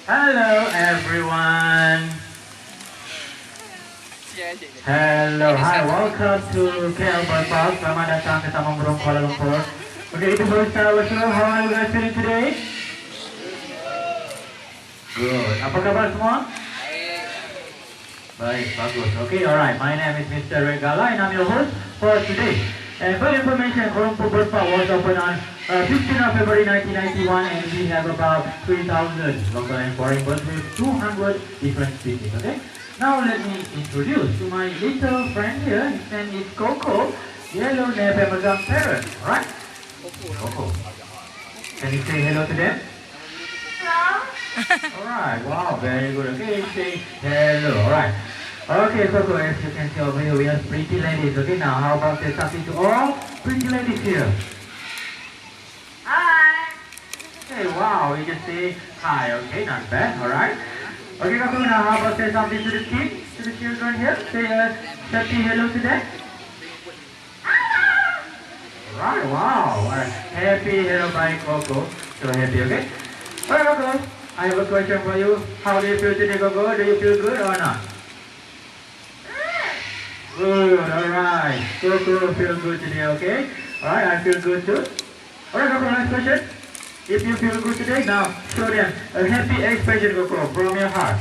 Hello everyone. Hello, hi, welcome to KL Bird Park. Selamat datang ke Taman Burung Kuala Lumpur. Okay, before we start our show, how are you guys feeling today? Good. Apa kabar semua? Baik, bagus. Okay, alright. My name is Mr. Regala and I'm your host for today. And for information, Kuala Lumpur Bird Park was opened on 15th of February 1991 and we have about 3,000 local and foreign birds with 200 different species. Okay? Now let me introduce to my little friend here. His name is Coco, yellow-napped Amazon parrot. Alright? Coco. Can you say hello to them? Alright, wow, very good. Okay, say hello. Alright. Okay, Coco, as you can see over here, we have pretty ladies. Okay, now how about say something to all pretty ladies here? Hi. Hey, wow, you just say hi. Okay, not bad. Alright. Okay, Coco, now how about say something to the kids, to the children here? Say a happy hello to them. Alright, wow. Alright, happy hello by Coco. So happy, okay? Alright, Coco, I have a question for you. How do you feel today, Coco? Do you feel good or not? Good, alright. Coco feel good today, okay? Alright, I feel good too. Alright, Coco, next question. If you feel good today, now show them a happy expression, Coco, from your heart.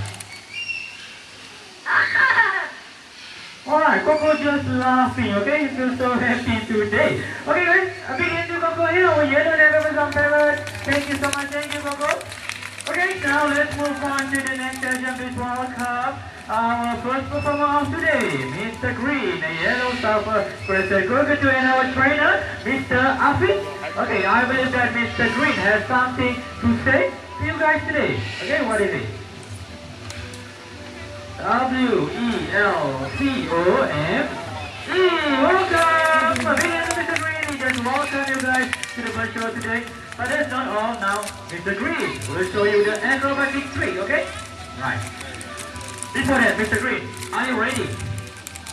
Alright, Coco just laughing, okay? You feel so happy today. Okay, guys, a big hand to Coco here. We yellow Amazon parrot. Thank you so much, thank you, Coco. Okay, now let's move on to the next session. Please welcome our first performer of today, Mr. Green, a yellow sulfur crested cockatoo, and our trainer, Mr. Afi. Okay, I believe that Mr. Green has something to say to you guys today. Okay, what is it? W-E-L-C-O-M-E. Welcome! A big hand to Mr. Green. He just welcome you guys to the first show today. But that's not all. Now, Mr. Green will show you the acrobatic trick, okay? Right. Before that, Mr. Green, are you ready?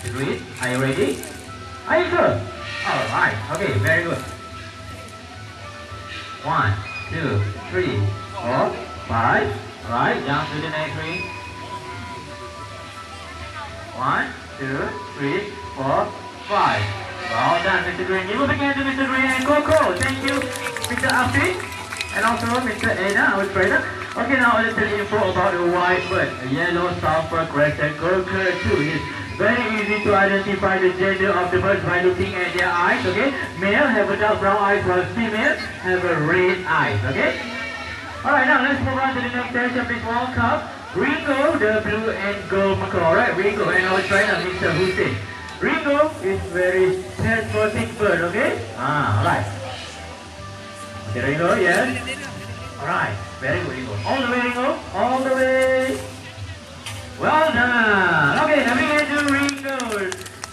Mr. Green, are you ready? Are you good? Alright, okay, very good. 1, 2, 3, 4, 5. Alright, down to the next ring. 1, 2, 3, 4, 5. Well done, Mr. Green. Give a big hand to Mr. Green and Coco. Thank you, Mr. Afi, and also Mr. Eda, our trainer. Okay, now a little info about a white bird, a yellow sulfur crested cockatoo. It's very easy to identify the gender of the birds by looking at their eyes, okay? Male have a dark brown eyes while female have a red eyes, okay? Alright, now let's move on to the next session. Please welcome Ringo, the blue and gold macaw. Alright, Ringo and our trainer, Mr. Hussein. Ringo is very patriotic bird, okay? Alright. Okay, Ringo, yes? Alright, very good, Ringo. All the way, Ringo. All the way. Well done. Okay, now we get to Ringo.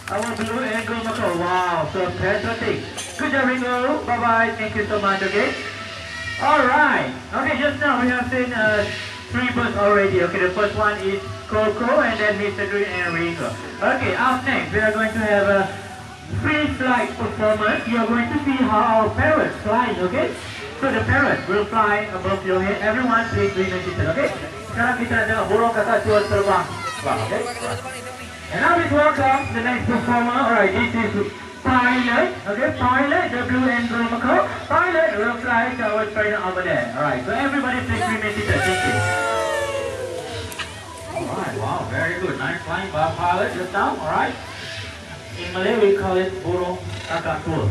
Our blue and gold macaw. Wow, so patriotic. Good job, Ringo. Bye-bye. Thank you so much, okay? Alright. Okay, just now we have seen 3 birds already. Okay, the first one is Coco and then Mr. Green and Ringo. Okay, up next we are going to have a free flight performance. You are going to see how our parrots flying, okay? So the parrot will fly above your head. Everyone please remain seated, okay? Sekarang kita ada burung kakak terbang, okay? And now we welcome the next performer. Alright, this is Pilot, okay? Pilot, the blue and gold macaw. Pilot will fly to our trainer over there. Alright, so everybody please remain seated. Thank you. Alright, wow, very good. Nice flying by Pilot just now, alright? In Malay we call it burung kakak tua.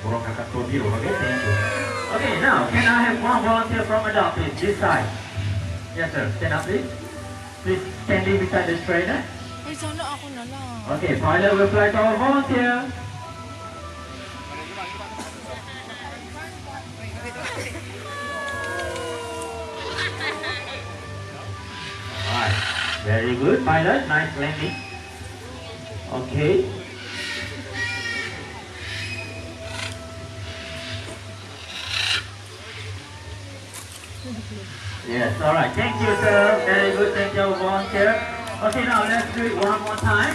Burung kakak tua biru, okay? Thank you. Okay, now, can I have one volunteer from adult, please? This side. Yes, sir. Stand up, please. Please standing beside the trainer. Ay, sana ako na lang. Okay, Pilot will fly to our volunteer. Alright, very good, Pilot. Nice landing. Okay. Yes, alright. Thank you, sir. Very good. Thank you, volunteer. Okay, now let's do it one more time.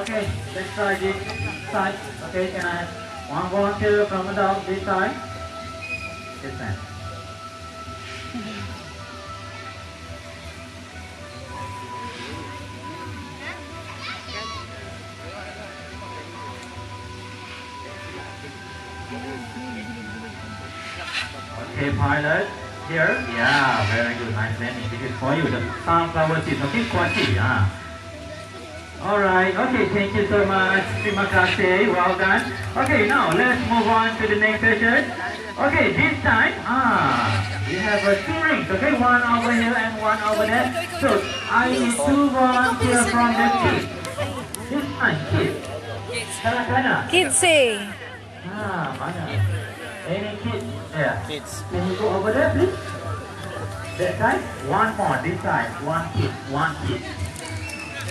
Okay, let's try this side. Okay, can I have one volunteer from adult this side? Yes, ma'am. Okay, pilot. Here. Yeah, very good. Nice landing. This is for you. The sunflower seeds. Okay, quality. Alright, okay, thank you so much. Terima kasih, well done. Okay, now let's move on to the next session. Okay, this time, we have two rings, okay, one over here and one over there. So, I need two volunteers from the kids. This time, kids. Kanak-kanak. Kids say. Mana? Any kids? There. Kids. Can you go over there, please? That side? One more, this side. One kid, one kid.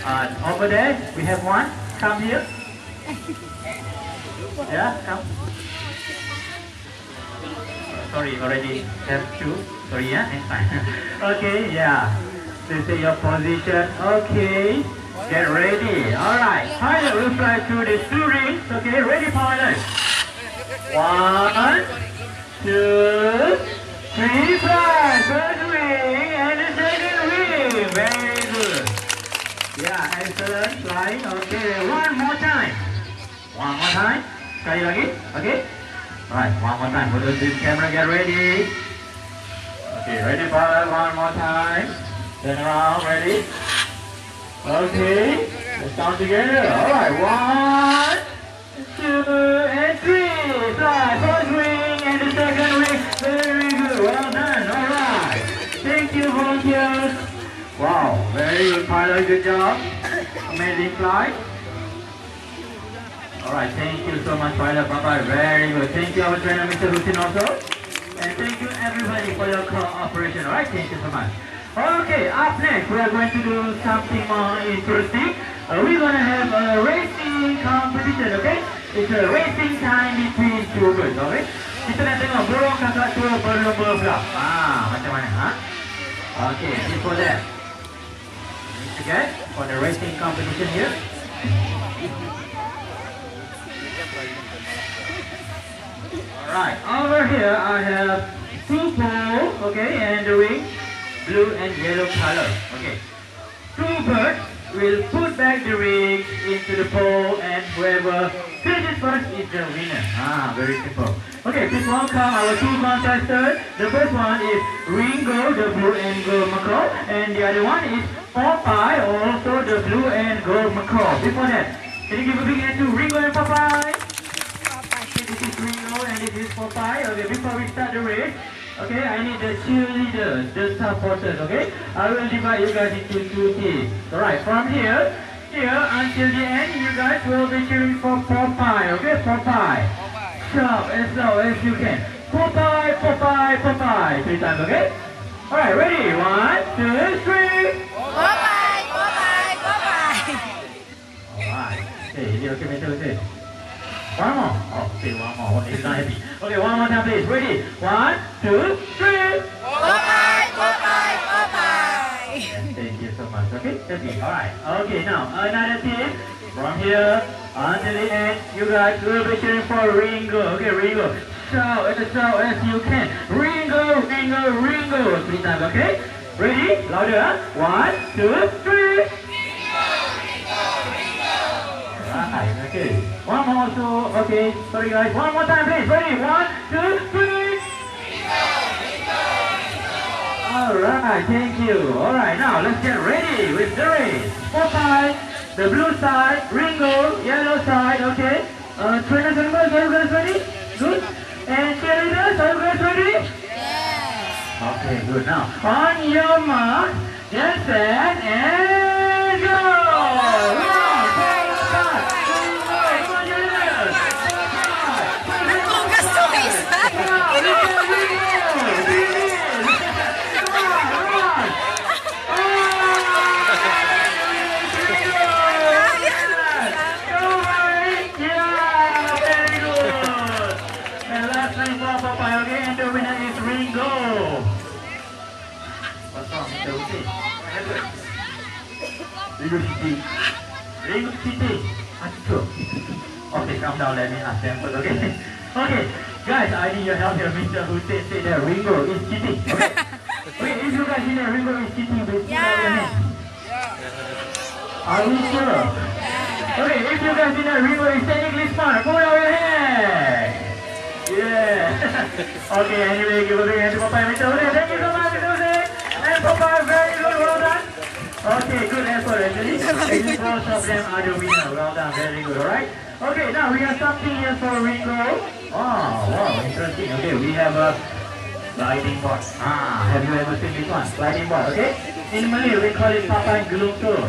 Over there, we have one. Come here. Yeah, come. Sorry, already have two. Sorry, yeah, next time. Okay, yeah. This is your position. Okay, get ready. Alright, pilot will fly through the two rings. Okay, ready, pilot. 1, 2, 3, fly. First ring and the second ring. Very good. Yeah, excellent. Flying. Okay, one more time. One more time. Sekali lagi. Okay. Right, one more time. Put this camera. Get ready. Okay, ready, pilot. One more time. Turn around. Ready. Okay. Let's count together. All right. 1, 2, and 3. Fly. First ring and the second ring. Very good. Well done. All right. Thank you, volunteers. Wow, very good pilot, good job. Amazing flight. Alright, thank you so much pilot, bye-bye, very good. Thank you our trainer Mr. Rusin also. And thank you everybody for your cooperation, alright, thank you so much. Okay, up next we are going to do something more interesting. We're going to have a racing competition, okay? It's a racing time between two birds, okay? Kita nak tengok burung kakak tua berlomba pula. Macam mana, ha? Okay, before that. Okay, for the racing competition here. Alright, over here I have two poles, okay, and the ring, blue and yellow color. Okay, two birds will put back the ring into the pole and whoever finishes first is the winner. Very simple. Okay, please welcome our two contestants. The first one is Ringo, the blue and gold macaw, and the other one is Popeye, also the blue and gold macaw. Before that, can you give a big hand to Ringo and Popeye? Okay, this is Ringo and this is Popeye. Okay, before we start the race, okay, I need the cheerleaders, the supporters, okay? I will divide you guys into two teams. Alright, from here until the end, you guys will be cheering for Popeye, okay? Popeye. Sharp as low as you can. Popeye, Popeye, Popeye. 3 times, okay? Alright, ready? 1, 2, 3. Popeye, Popeye, Popeye. Alright. Okay, is it okay, Mr. Hussein? One more. Oh, okay, one more. Okay, he's not happy. Okay, one more time, please. Ready? 1, 2, 3. Popeye, Popeye, Popeye. Thank you so much. Okay, happy. Alright. Okay, now another team. From here until the end, you guys will be cheering for Ringo. Okay, Ringo. Shout as you can. Ringo, Ringo, Ringo. 3 times, okay? Ready? Louder. 1, 2, 3. Ringo, Ringo, Ringo. Right, okay. One more also. Okay, sorry guys. One more time, please. Ready? 1, 2, 3. Ringo, Ringo, Ringo. Alright, thank you. Alright, now let's get ready with the race. Popeye. The blue side, Ringo, yellow side, okay? Trainers and members, are you guys ready? Good? And cheerleaders, are you guys ready? Yes. Okay, good. Now, on your mark, get set, and go! Come on, start! Come on, cheerleaders! Kung gusto kayo sa Come on, okay, and the winner is Ringo. What's wrong, Mr. Hussein? What happened? Ringo cheating. Ringo cheating. Okay, calm down, let me ask them first, okay? Okay, guys, I need your help here. Mr. Hussein said that Ringo is cheating, okay? Wait, if you guys think that Ringo is cheating, please put out your hands. Are we sure? Okay, if you guys think that Ringo is technically smart, put out your hands. Yeah. Okay, anyway, give a big hand to Papa and Mr. Hussein. Thank you so much, Mr. Hussein. And Papa, very good, well done. Okay, good effort actually. Actually, both of them are the winner. Well done, very good, alright? Okay, now we have something here for Ringo. Oh, wow, interesting. Okay, we have a sliding board. Have you ever seen this one? Sliding board, okay? In Malay, we call it Papan Gelungkur.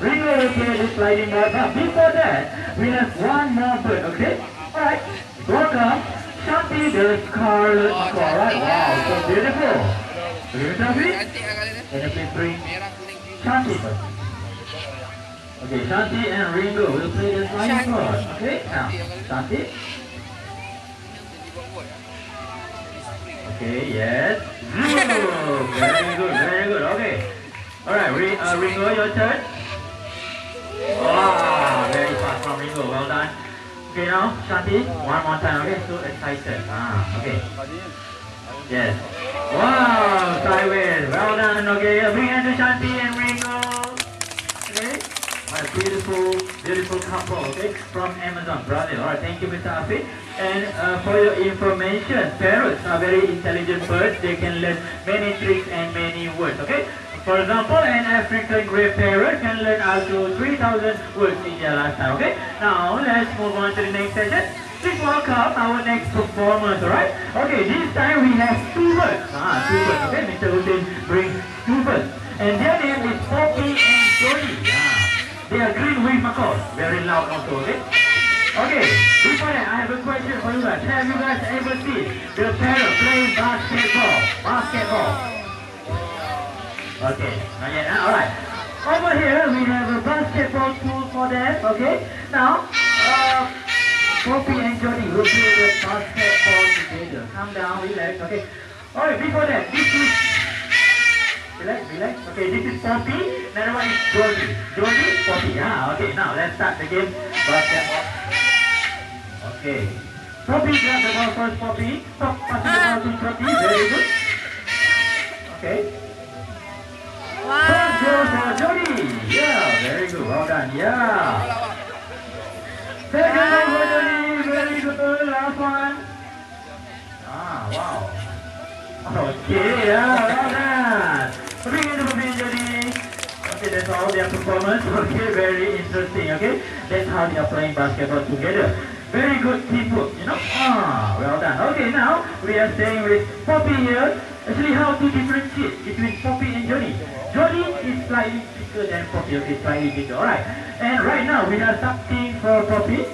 Ringo will play this sliding board. But before that, we have one more bird, okay? Alright, welcome. Shanti the Scarlet Squirrel. Right? Wow, so beautiful. Okay, Mr. Hafiz? Can you please bring Shanti first? Okay, Shanti and Ringo will play the sliding board. Okay, now, Shanti. Okay, yes. Very good, very good. Okay. Alright, Ringo, your turn. Wow, very fast from Ringo. Well done. Okay, now, Shanti, one more time. Okay, so excited. Okay. Yes. Wow, sideways. Well done. Okay, a big hand to Shanti and Ringo. Okay. A beautiful, beautiful couple, okay, from Amazon, Brazil. Alright, thank you, Mr. Afi. And for your information, parrots are very intelligent birds. They can learn many tricks and many words, okay? For example, an African grey parrot can learn up to 3,000 words in their lifetime, okay? Now, let's move on to the next session. Please welcome our next performers, alright? Okay, this time we have two birds. Two birds, okay? Mr. Hussein brings two birds. And their name is Poppy and Jody. They are green winged macaws. Very loud also, okay? Okay, before that, I have a question for you guys. Have you guys ever seen the parrot playing basketball? Basketball. Okay, not yet, alright. Over here, we have a basketball tool for them, okay? Now, Poppy and Jody will play the basketball together. Calm down, relax, okay? Alright, before that, this is... Relax, relax. Okay, this is Poppy. Another one is Jody. Jody, Poppy. Okay, now let's start the game. Basketball. Okay. Poppy, grab the ball first, Poppy. Stop passing the ball to Poppy. Very good. Okay. First goal for Jody. Yeah, very good. Well done. Yeah. Second goal for Jody. Very good. Last one. Wow. Okay, yeah, well done. Bring it to me, Jody. Okay, that's all their performance. Okay, very interesting, okay? That's how they are playing basketball together. Very good teamwork, you know? Well done. Okay, now we are staying with Poppy here. Actually, how to differentiate between Poppy and Jody. Jody is slightly bigger than Poppy, okay, slightly bigger, alright. And right now, we have something for Poppy.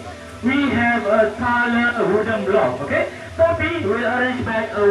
We have a taller wooden block, okay? Poppy will arrange back a